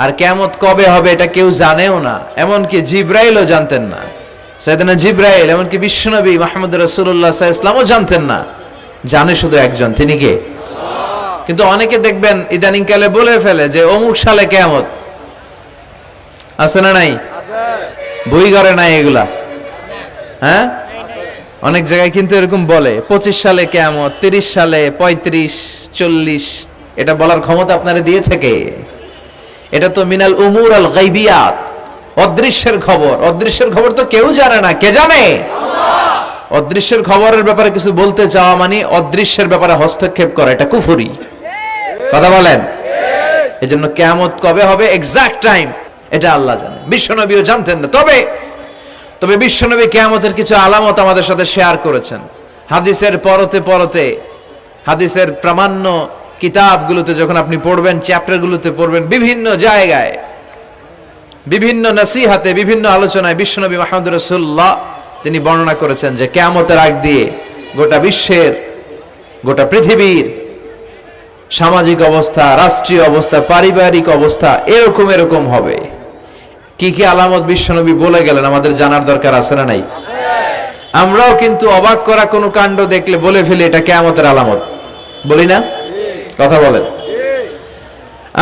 আর কিয়ামত কবে হবে এটা কেউ জানেও না, এমনকি জিব্রাইলও জানতেন না। সাইয়েদনা জিব্রাইল, এমনকি বিশ্বনবী মুহাম্মদ রাসূলুল্লাহ সাল্লাল্লাহু আলাইহি ওয়াসাল্লামও জানতেন না, জানে শুধু একজন, তিনি কে? কিন্তু অনেকে দেখবেন ইদানিং কালে বলে ফেলে যে অমুক সালে কিয়ামত। আছে না নাই? বই ঘরে নাই এগুলা? হ্যাঁ, অনেক জায়গায় কিন্তু এরকম বলে 25 সালে কিয়ামত, 30 সালে, 35, 40। এটা বলার ক্ষমতা আপনারা দিয়েছে কে? এটা তো মিনাল উমুর আল গায়বিয়াত, অদৃশ্যের খবর। অদৃশ্যের খবর তো কেউ জানে না, কে জানে? আল্লাহ। অদৃশ্যের খবরের ব্যাপারে কিছু বলতে চাওয়া মানে অদৃশ্যের ব্যাপারে হস্তক্ষেপ করা, এটা কুফরি। কথা বলেন। এজন্য কিয়ামত কবে হবে এক্সাক্ট টাইম এটা আল্লাহ জানেন, বিশ্বনবীও জানতেন না। তবে বিশ্বনবী কিয়ামতের কিছু আলামত আমাদের সাথে শেয়ার করেছেন। হাদিসের পরতে পরতে, হাদিসের প্রামাণ্য কিতাবগুলোতে যখন আপনি পড়বেন, চ্যাপ্টারগুলোতে পড়বেন, বিভিন্ন জায়গায়, বিভিন্ন নসিহাতে, বিভিন্ন আলোচনায় বিশ্বনবী মুহাম্মদ রাসূলুল্লাহ তিনি বর্ণনা করেছেন যে কিয়ামতের আগ দিয়ে গোটা বিশ্বের, গোটা পৃথিবীর সামাজিক অবস্থা, রাষ্ট্রীয় অবস্থা, পারিবারিক অবস্থা এরকম হবে। কি কি আলামত বিশ্বনবী বলে গেলেন আমাদের জানার দরকার আছে না নাই? আমরাও কিন্তু অবাক করা কোনো কাণ্ড দেখলে বলে ফেলি এটা কিয়ামতের আলামত, বলি না? কথা বলেন।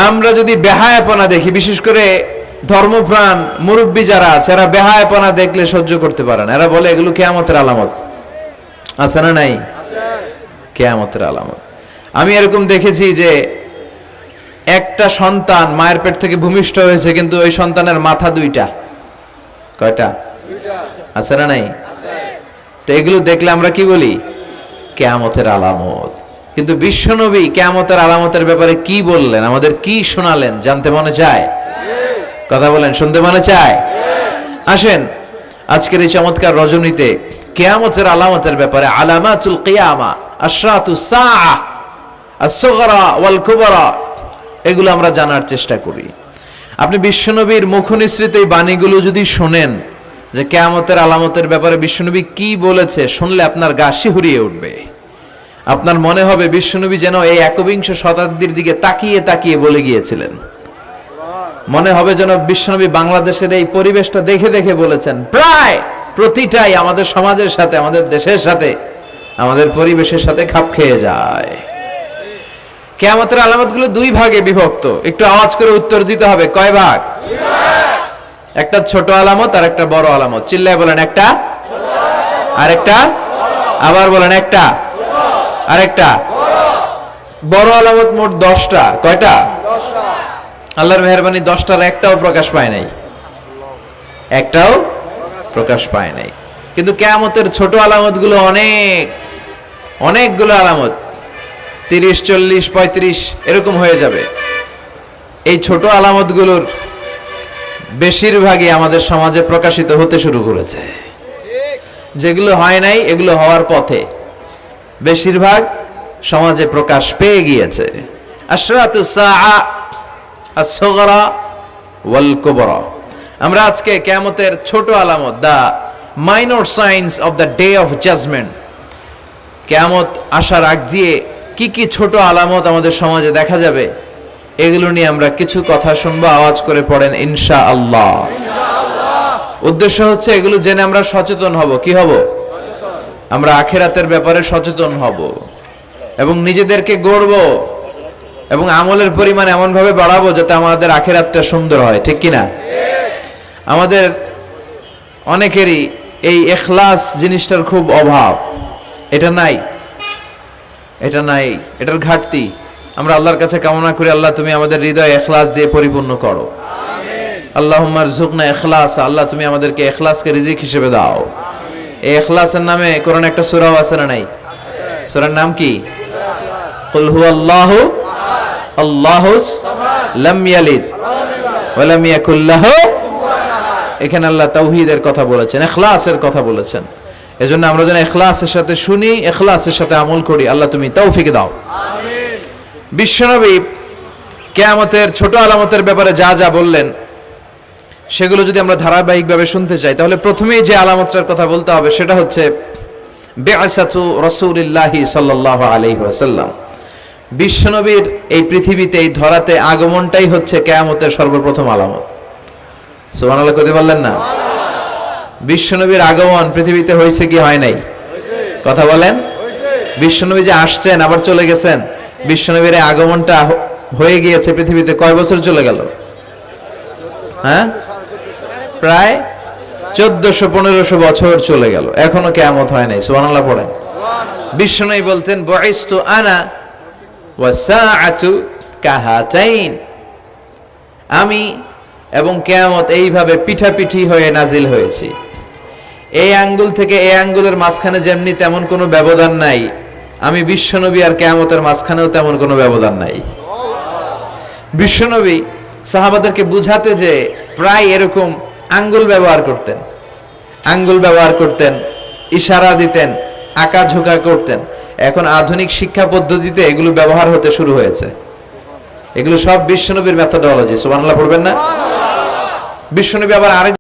আমরা যদি বেহায়াপনা দেখি, বিশেষ করে ধর্মপ্রাণ মুরব্বী যারা আছে, এরা বেহায়াপনা দেখলে সহ্য করতে পারে না, এরা বলে এগুলো কিয়ামতের আলামত। আছে না নাই? কিয়ামতের আলামত। আমি এরকম দেখেছি যে একটা সন্তান মায়ের পেট থেকে ভূমিষ্ঠ হয়েছে, কিন্তু ওই সন্তানের মাথা দুইটা। কয়টা? আছে না নাই? তো এগুলো দেখলে আমরা কি বলি? কিয়ামতের আলামত। কিন্তু বিশ্বনবী কিয়ামতের আলামতের ব্যাপারে কি বললেন, আমাদের কি শোনালেন, জানতে মনে চায়? কথা বলেন, শুনতে মনে চায়? আসেন আজকের এই চমৎকার রজনীতে কিয়ামতের আলামতের ব্যাপারে, আলামাতুল কিয়ামা, আশরাতুস সাআ, আস-সুগরা ওয়াল কুবরা, এগুলো আমরা জানার চেষ্টা করি। আপনি বিশ্বনবীর মুখনিসৃত এই বাণীগুলো যদি শোনেন যে কিয়ামতের আলামতের ব্যাপারে বিশ্বনবী কি বলেছে, শুনলে আপনার গা শিহরিয়ে উঠবে। আপনার মনে হবে বিশ্বনবী যেন এই একবিংশ শতাব্দীর দিকে তাকিয়ে তাকিয়ে বলে গিয়েছিলেন। মনে হবে যেন বিশ্বনবী বাংলাদেশের এই পরিবেশটা দেখে দেখে বলেছেন। প্রায় প্রতিটাই আমাদের সমাজের সাথে, আমাদের দেশের সাথে, আমাদের পরিবেশের সাথে খাপ খেয়ে যায়। কিয়ামতের আলামতগুলো দুই ভাগে বিভক্ত। একটু আওয়াজ করে উত্তর দিতে হবে, কয় ভাগ? একটা ছোট আলামত আর একটা বড় আলামত। চিল্লায় বলেন, একটা আর একটা, আবার বলেন, একটা আর একটা। বড় আলামত মোট 10টা। কয়টা? আল্লাহর মেহেরবানি 10টার একটাও প্রকাশ পায় নাই, একটাও প্রকাশ পায় নাই। কিন্তু কিয়ামতের ছোট আলামতগুলো অনেকগুলো আলামত, 30, 40, 35 এরকম হয়ে যাবে। এই ছোট আলামতগুলোর বেশিরভাগই আমাদের সমাজে প্রকাশিত হতে শুরু করেছে। যেগুলো হয় নাই এগুলো হওয়ার পথে, বেশিরভাগ সমাজে প্রকাশ পেয়ে গিয়েছে। আশরাতুস সাআ, আস-সুগরা ওয়াল কুবরা। আমরা আজকে কিয়ামতের ছোট আলামত, the minor signs of the day of judgement, কিয়ামত আসার আগ দিয়ে কি কি ছোট আলামত আমাদের সমাজে দেখা যাবে, এগুলো নিয়ে আমরা কিছু কথা শুনবো। আওয়াজ করে পড়েন ইনশাআল্লাহ। উদ্দেশ্য হচ্ছে এগুলো জেনে আমরা সচেতন হব। কি হব? আমরা আখিরাতের ব্যাপারে সচেতন হব এবং নিজেদেরকে গড়ব এবং আমলের পরিমাণ এমন ভাবে বাড়াবো যাতে আমাদের আখিরাতটা সুন্দর হয়। ঠিক কিনা? আমাদের অনেকেরই এই ইখলাস জিনিসটার খুব অভাব। এটা নাই, এটার ঘাটতি। আমরা আল্লাহর কাছে কামনা করি, আল্লাহ তুমি আমাদের হৃদয় ইখলাস দিয়ে পরিপূর্ণ করো। আল্লাহুম্মা রযুকনা ইখলাস, আল্লাহ তুমি আমাদেরকে ইখলাসকে রিজিক হিসেবে দাও। এই ইখলাসের নামে কোরআনে একটা সূরা আছে না নাই? সূরার নাম কি? কুল হুয়াল্লাহু আল্লাহুস লাম ইয়ালিদ ওয়া লাম ইয়াকুল লাহু। এখানে আল্লাহ তাওহীদের কথা বলেছেন, ইখলাসের কথা বলেছেন। এজন্য আমরা যেন ইখলাসের সাথে শুনি, ইখলাসের সাথে আমল করি। আল্লাহ তুমি তৌফিক দাও। আমিন। বিশ্বনবী কিয়ামতের ছোট আলামতের ব্যাপারে যা যা বললেন, সেগুলো যদি আমরা ধারাবাহিকভাবে শুনতে চাই, তাহলে প্রথমেই যে আলামতটার কথা বলতে হবে সেটা হচ্ছে বিআসাতু রাসূলিল্লাহি সাল্লাল্লাহু আলাইহি ওয়াসাল্লাম। বিশ্বনবীর এই পৃথিবীতে এই ধরাতে আগমনটাই হচ্ছে কিয়ামতের সর্বপ্রথম আলামত। সুবহানাল্লাহ কইতে পারলেন না? বিশ্বনবীর আগমন পৃথিবীতে হয়েছে কি হয় নাই? কথা বলেন। বিশ্বনবী যে আসছেন আবার চলে গেছেন, বিশ্বনবীর এই আগমনটা হয়ে গিয়েছে পৃথিবীতে কয় বছর চলে গেল? হ্যাঁ, প্রায় 1400-1500 বছর চলে গেল, এখনো কিয়ামত হয় নাই। সুবহানাল্লাহ পড়েন। বিশ্বনবী বলতেন বুইস্তু আনা ওয়াসাআতু কাহাতাইন, আমি এবং কিয়ামত এইভাবে পিঠাপিঠি হয়ে নাজিল হয়েছি। এই আঙ্গুল থেকে এই আঙ্গুলের মাঝখানে যেমনি তেমন কোনো ব্যবধান নাই, আমি বিশ্বনবী আর কিয়ামতের মাঝখানেও তেমন কোনো ব্যবধান নাই। বিশ্বনবী সাহাবাদেরকে বুঝাতে যে প্রায় এরকম আঙ্গুল ব্যবহার করতেন, আঙ্গুল ব্যবহার করতেন, ইশারা দিতেন, আঁকা ঝোঁকা করতেন। এখন আধুনিক শিক্ষা পদ্ধতিতে এগুলো ব্যবহার হতে শুরু হয়েছে। এগুলো সব বিশ্বনবীর মেথোডোলজি। সুবহানাল্লাহ পড়বেন না? বিশ্বনবী আবার আরেক